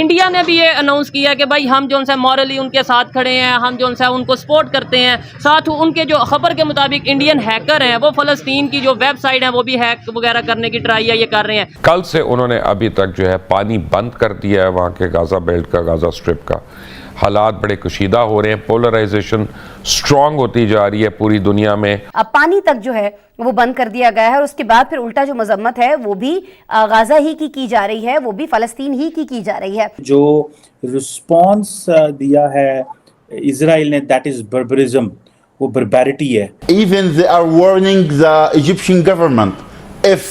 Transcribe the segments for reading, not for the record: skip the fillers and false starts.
India ने भी ये अनाउंस किया कि भाई हम जो है मॉरली उनके साथ खड़े हैं, हम जो है उनको सपोर्ट करते हैं। साथ उनके जो खबर के मुताबिक इंडियन हैकर हैं वो फ़लस्तीन की जो वेबसाइट है वो भी हैक वगैरह करने की ट्राई ये कर रहे हैं। कल से उन्होंने अभी तक जो है पानी बंद कर दिया है वहाँ के गाज़ा बेल्ट का, गाज़ा स्ट्रिप का। हालात बड़े कशीदा हो रहे हैं, पोलराइजेशन स्ट्रांग होती जा रही है पूरी दुनिया में। अब पानी तक जो है वो बंद कर दिया गया है और उसके बाद फिर उल्टा जो मजम्मत है वो भी गाजा ही की जा रही है, वो भी फ़लस्तीन ही की जा रही है। जो रिस्पॉन्स दिया है इजराइल ने, दैट इज बर्बरिज्म, वो बर्बैरिटी है। Even they are warning the Egyptian government if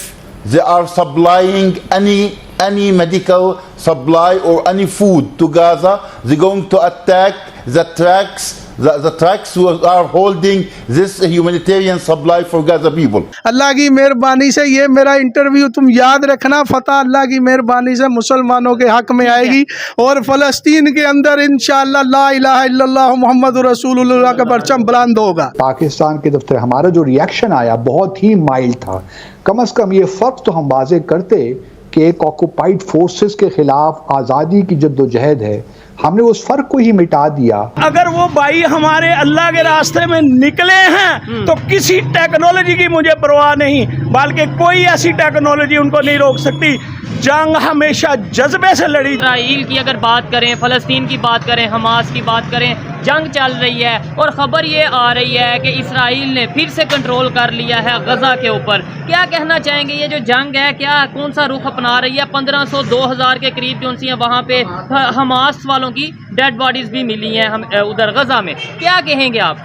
they are supplying any medical supply or any food to Gaza, they're going to attack the tracks who are holding this humanitarian supply for Gaza people. अल्लाह की मेहरबानी से ये मेरा interview तुम याद रखना, फतह अल्लाह की मेहरबानी से मुसलमानों के हक में आएगी और फ़लस्तीन के अंदर इंशाअल्लाह ला इलाहा इल्लल्लाह मुहम्मद रसूलुल्लाह का परचम बुलंद होगा। पाकिस्तान के दफ्तर हमारा जो रिएक्शन आया बहुत ही माइल्ड था। कम से कम ये फ़र्क तो हम वाज़े करते कि एक ऑक्युपाइड फोर्सेस के खिलाफ आज़ादी की जद्दोजहद है, हमने उस फर्क को ही मिटा दिया। अगर वो भाई हमारे अल्लाह के रास्ते में निकले हैं तो किसी टेक्नोलॉजी की मुझे परवाह नहीं, बल्कि कोई ऐसी टेक्नोलॉजी उनको नहीं रोक सकती। जंग हमेशा जज्बे से लड़ी। इसराइल की अगर बात करें, फ़लस्तीन की बात करें, हमास की बात करें, जंग चल रही है और ख़बर ये आ रही है कि इसराइल ने फिर से कंट्रोल कर लिया है गज़ा के ऊपर। क्या कहना चाहेंगे, ये जो जंग है क्या कौन सा रुख अपना रही है? 1500-2000 के करीब जो सी वहाँ पे हमास वालों की डेड बॉडीज़ भी मिली हैं हम उधर गज़ा में। क्या कहेंगे आप?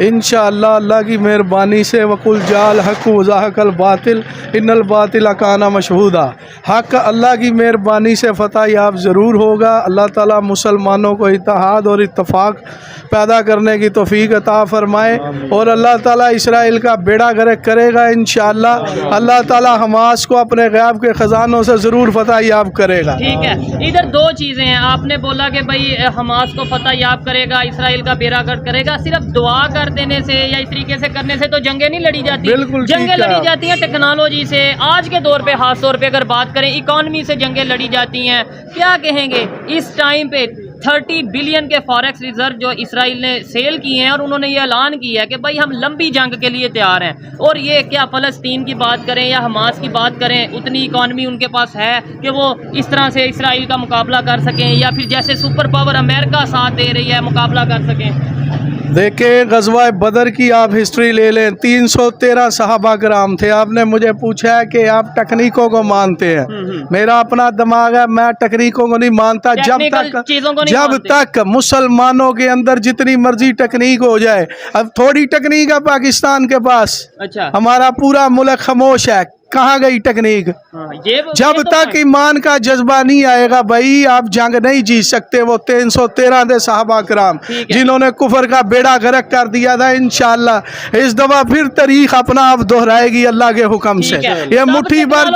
इंशाअल्लाह अल्लाह की मेहरबानी से वकुल जाल हक वज़ाहकल बातिल इन्नल बातिल काना मशहूदा। हक अल्लाह की मेहरबानी से फ़तह याब ज़रूर होगा। अल्लाह ताला मुसलमानों को इत्तेहाद और इत्तफाक पैदा करने की तौफीक अता फरमाए और अल्लाह ताला इसराइल का बेड़ा गर्क करेगा इंशाअल्लाह। अल्लाह ताला हमास को अपने गैब के ख़जानों से ज़रूर फ़तह याब करेगा। ठीक है, इधर दो चीज़ें हैं। आपने बोला कि भाई हमास को फ़तह याब करेगा, इसराइल का बेड़ा गर्क करेगा। सिर्फ दुआ कर देने से या इस तरीके से करने से तो जंगें नहीं लड़ी जाती। बिल्कुल जंगें लड़ी जाती हैं टेक्नोलॉजी से। आज के दौर पे खास तौर पे अगर बात करें इकॉनमी से जंगें लड़ी जाती हैं। क्या कहेंगे इस टाइम पे 30 बिलियन के फॉरेक्स रिजर्व जो इसराइल ने सेल किए हैं और उन्होंने ये ऐलान किया है कि भाई हम लंबी जंग के लिए तैयार हैं। और ये क्या फ़लस्तीन की बात करें या हमास की बात करें, उतनी इकॉनमी उनके पास है कि वो इस तरह से इसराइल का मुकाबला कर सकें या फिर जैसे सुपर पावर अमेरिका साथ दे रही है मुकाबला कर सकें? देखें ग़ज़वा बदर की आप हिस्ट्री ले लें, 313 सहाबा कराम थे। आपने मुझे पूछा है कि आप तकनीकों को मानते हैं। मेरा अपना दिमाग है, मैं तकनीकों को नहीं मानता। जब तक मुसलमानों के अंदर जितनी मर्जी तकनीक हो जाए, अब थोड़ी तकनीक है पाकिस्तान के पास। अच्छा, हमारा पूरा मुल्क खामोश है। कहाँ गई टेक्निक? जब तक ईमान का जज्बा नहीं आएगा भाई आप जंग नहीं जीत सकते। वो 313 दे साहबा कराम जिन्होंने कुफर का बेड़ा गर्क कर दिया था, इंशाअल्लाह इस दफा फिर तारीख अपना आप दोहराएगी अल्लाह के हुक्म से। ये मुट्ठी भर,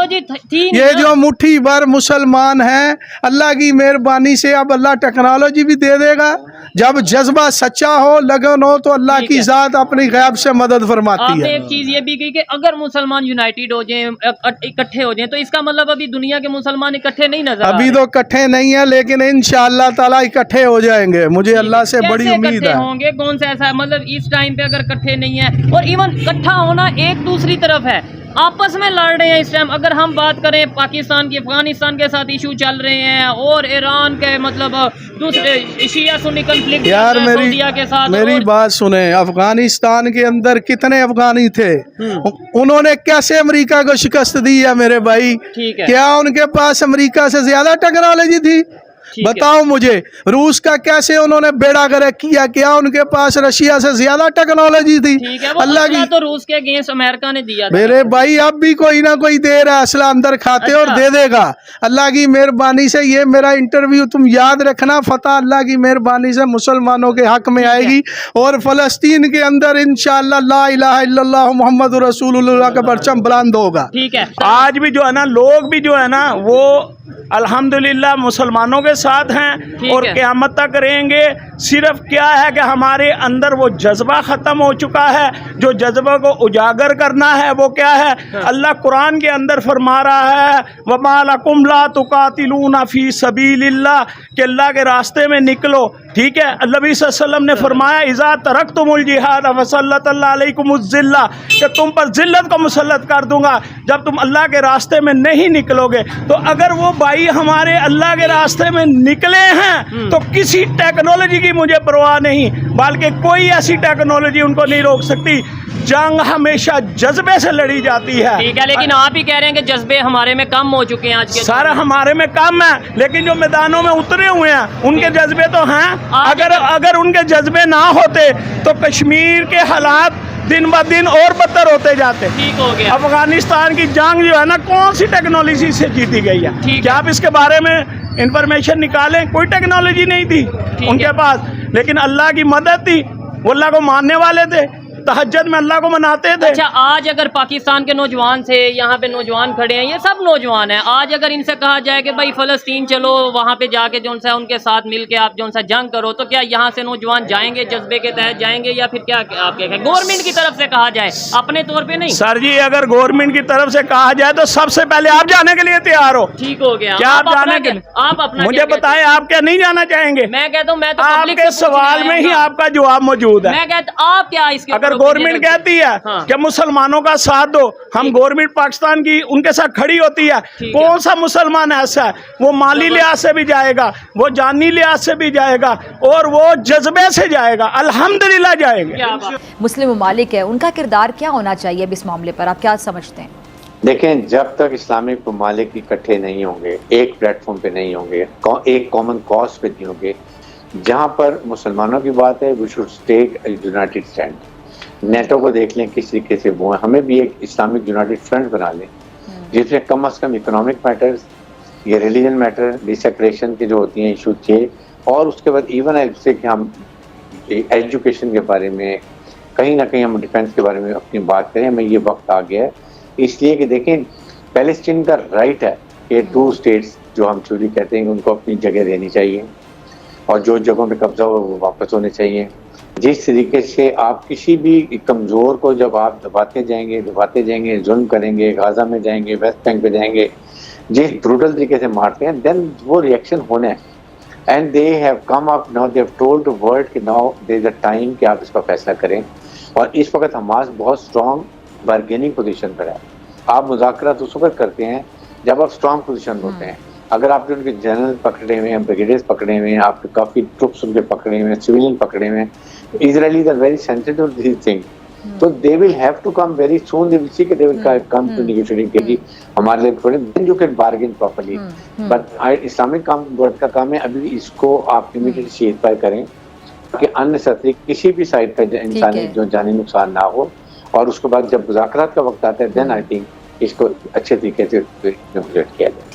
ये जो मुट्ठी भर मुसलमान हैं, अल्लाह की मेहरबानी से अब अल्लाह टेक्नोलॉजी भी दे देगा। जब जज्बा सच्चा हो, लगन हो, तो अल्लाह की जात अपनी गैब से मदद फरमाती है। एक चीज ये भी कही कि अगर मुसलमान यूनाइटेड हो जाए, इकट्ठे हो जाए, तो इसका मतलब अभी दुनिया के मुसलमान इकट्ठे नहीं नजर अभी तो इकट्ठे नहीं है, लेकिन इंशाअल्लाह ताला इकट्ठे हो जाएंगे। मुझे अल्लाह से बड़ी उम्मीद है। होंगे कौन सा ऐसा मतलब इस टाइम पे अगर इकट्ठे नहीं है, और इवन इकट्ठा होना एक दूसरी तरफ है, आपस में लड़ रहे हैं इस टाइम। अगर हम बात करें पाकिस्तान की, अफगानिस्तान के साथ इशू चल रहे हैं और ईरान के मतलब दूसरे शिया सुन्नी कॉन्फ्लिक्ट यार के साथ। मेरी बात सुने, अफगानिस्तान के अंदर कितने अफगानी थे? उन्होंने कैसे अमेरिका को शिकस्त दी है मेरे भाई? क्या उनके पास अमेरिका से ज्यादा टेक्नोलॉजी थी? बताओ मुझे। रूस का कैसे उन्होंने बेड़ा गर्क किया? क्या उनके पास रशिया से ज्यादा टेक्नोलॉजी थी? अल्लाह की तो रूस के अगेंस्ट अमेरिका ने दिया मेरे भाई, अब भी कोई ना कोई दे रहा है असला, अंदर खाते और दे देगा अल्लाह की मेहरबानी से। ये मेरा इंटरव्यू तुम याद रखना, फतह अल्लाह की मेहरबानी से मुसलमानों के हक में आएगी और फ़लस्तीन के अंदर इंशाअल्लाह ला इलाहा इल्लल्लाह मुहम्मद रसूलुल्लाह का परचम बुलंद होगा। ठीक है। आज भी जो है ना, लोग भी जो है ना वो अल्हम्दुलिल्लाह मुसलमानों के साथ हैं और है। क़यामत तक रहेंगे। सिर्फ क्या है कि हमारे अंदर वो जज्बा ख़त्म हो चुका है, जो जज्बा को उजागर करना है वो क्या है। अल्लाह कुरान के अंदर फरमा रहा है वमा लकुम ला तुकातिलूना फी सबीलिल्लाह, कि अल्लाह के रास्ते में निकलो। ठीक है, नबी सल्लल्लाहु अलैहि वसल्लम ने फरमाया इज़ा तरक्तुमुल जिहाद फसल्लतल्लाहु अलैकुमुज़ ज़िल्ला, कि तुम पर ज़िल्लत को मुसल्लत कर दूंगा जब तुम अल्लाह के रास्ते में नहीं निकलोगे। तो अगर वो भाई हमारे अल्लाह के रास्ते में निकले हैं तो किसी टेक्नोलॉजी की मुझे परवाह नहीं, बल्कि कोई ऐसी टेक्नोलॉजी उनको नहीं रोक सकती। जंग हमेशा जज्बे से लड़ी जाती है। ठीक है, लेकिन आप ही कह रहे हैं कि जज्बे हमारे में कम हो चुके हैं आज के सारा हमारे में कम है, लेकिन जो मैदानों में उतरे हुए हैं उनके जज्बे तो हैं। अगर उनके जज्बे ना होते तो कश्मीर के हालात दिन ब दिन और बदतर होते जाते। ठीक हो गया। अफगानिस्तान की जंग जो है ना, कौन सी टेक्नोलॉजी से जीती गई है? क्या आप इसके बारे में इंफॉर्मेशन निकालें? कोई टेक्नोलॉजी नहीं थी उनके पास, लेकिन अल्लाह की मदद थी। वो अल्लाह को मानने वाले थे, तहज्जुद में अल्लाह को मनाते थे। अच्छा, आज अगर पाकिस्तान के नौजवान से, यहाँ पे नौजवान खड़े हैं, ये सब नौजवान हैं, आज अगर इनसे कहा जाए कि भाई फ़लस्तीन चलो, वहाँ पे जाके जो सा उनके साथ मिल के आप जो सा जंग करो, तो क्या यहाँ से नौजवान जाएंगे? जज्बे के तहत जाएंगे या फिर क्या आप क्या गवर्नमेंट की तरफ से कहा जाए, अपने तौर पे नहीं? सर जी, अगर गवर्नमेंट की तरफ से कहा जाए तो सबसे पहले आप जाने के लिए तैयार हो। ठीक हो गया। क्या आप जाने के लिए? आप अपना मुझे बताएं, आप क्या नहीं जाना चाहेंगे? मैं कहता हूँ, मैं तो आपके सवाल में ही आपका जवाब मौजूद है। मैं कहता आप क्या इसके अगर गवर्नमेंट कहती है कि मुसलमानों का साथ दो, हम गवर्नमेंट पाकिस्तान की उनके साथ खड़ी होती है। कौन सा मुसलमान ऐसा है? वो माली लिहाज से भी जाएगा, वो जानी लिहाज से भी जाएगा और वो जज्बे से जाएगा। अल्हम्दुलिल्लाह जाएंगे। मुस्लिम ममालिक है, उनका किरदार क्या होना चाहिए अब इस मामले पर, आप क्या समझते हैं? देखें, जब तक इस्लामिक ममालिक इकट्ठे नहीं होंगे, एक प्लेटफॉर्म पे नहीं होंगे, एक कॉमन कॉज पे नहीं होंगे, जहाँ पर मुसलमानों की बात है, we should take united stand. NATO को देख लें किस तरीके से वो है, हमें भी एक इस्लामिक यूनाइटेड फ्रंट बना लें जिसमें कम अज़ कम इकोनॉमिक मैटर्स, ये रिलीजन मैटर, डिसेक्रेशन के जो होती हैं इशू थे, और उसके बाद इवन ऐसे कि हम एजुकेशन के बारे में, कहीं ना कहीं हम डिफेंस के बारे में अपनी बात करें। हमें ये वक्त आ गया है इसलिए कि देखें, पैलेस्टीन का राइट है कि 2 स्टेट्स जो हम चोरी कहते हैं उनको अपनी जगह देनी चाहिए और जो जगहों पे कब्जा हो वो वापस होने चाहिए। जिस तरीके से आप किसी भी कमज़ोर को जब आप दबाते जाएंगे, जुल्म करेंगे, गाज़ा में जाएंगे, वेस्ट बैंक पे जाएंगे, जिस ब्रूटल तरीके से मारते हैं, देन वो रिएक्शन होना है। And they have come up now, they have told the world कि now there is a time कि आप इसका फैसला करें। और इस वक्त हमास बहुत स्ट्रॉन्ग बार्गेनिंग पोजीशन पर है। आप मुज़ाकरात उस वक्त करते हैं जब आप स्ट्रॉन्ग पोजीशन होते हैं। अगर आपने उनके जनरल पकड़े हुए हैं, ब्रिगेडियर्स पकड़े हुए हैं, आपके काफ़ी ट्रुप्स उनके पकड़े हुए हैं, सिविलियन पकड़े हुए हैं, Israelis are very sensitive to these things. So they will have to come very soon. They will see that they will come to negotiating के लिए हमारे लिए थोड़े, then you can bargain properly. But Islamic world का काम है अभी इसको आप इमीडिएटली सीज़फायर करें कि अननेसेसरी किसी भी साइड का इंसानी जो जानी नुकसान ना हो, और उसके बाद जब मुज़ाकरात का वक्त आता है देन आई थिंक इसको अच्छे तरीके से नेगोशिएट किया जाए।